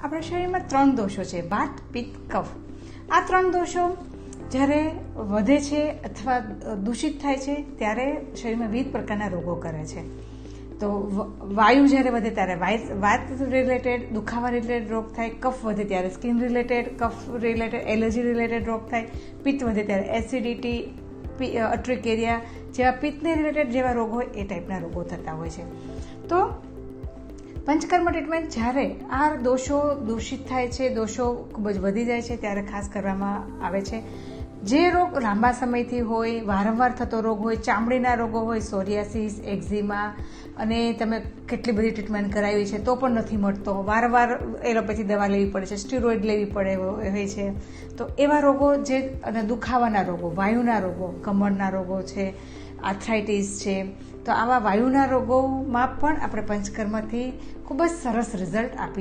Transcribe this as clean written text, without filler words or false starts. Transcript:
આપણા શરીરમાં 3 દોષો છે, વાત, પિત્ત, કફ. આ 3 દોષો જ્યારે વધે છે અથવા દૂષિત થાય છે ત્યારે શરીરમાં વિવિધ પ્રકારના રોગો કરે છે. તો વાયુ જ્યારે વધે ત્યારે વાત રિલેટેડ દુખાવા રિલેટેડ રોગ થાય, કફ વધે ત્યારે સ્કિન રિલેટેડ, કફ રિલેટેડ એલર્જી રિલેટેડ રોગ થાય, પિત્ત વધે ત્યારે એસિડિટી, અટ્રિકેરિયા જેવા પિત્તને રિલેટેડ જેવા રોગ હોય એ ટાઈપના રોગો થતા હોય છે. તો પંચકર્મ ટ્રીટમેન્ટ જ્યારે આ દોષો દૂષિત થાય છે, દોષો ખૂબ જ વધી જાય છે ત્યારે ખાસ કરવામાં આવે છે. જે રોગ લાંબા સમયથી હોય, વારંવાર થતો રોગ હોય, ચામડીના રોગો હોય, સોરિયાસિસ, એક્ઝિમા, અને તમે કેટલી બધી ટ્રીટમેન્ટ કરાવી છે તો પણ નથી મટતો, વારંવાર એલોપેથી દવા લેવી પડે છે, સ્ટીરોઇડ લેવી પડે હોય છે, તો એવા રોગો જે અને દુખાવાના રોગો, વાયુના રોગો, કમરના રોગો છે, આર્થરાઇટિસ છે, તો આવા વાયુના રોગોમાં પણ આપણે પંચકર્મથી ખૂબ જ સરસ રિઝલ્ટ આપી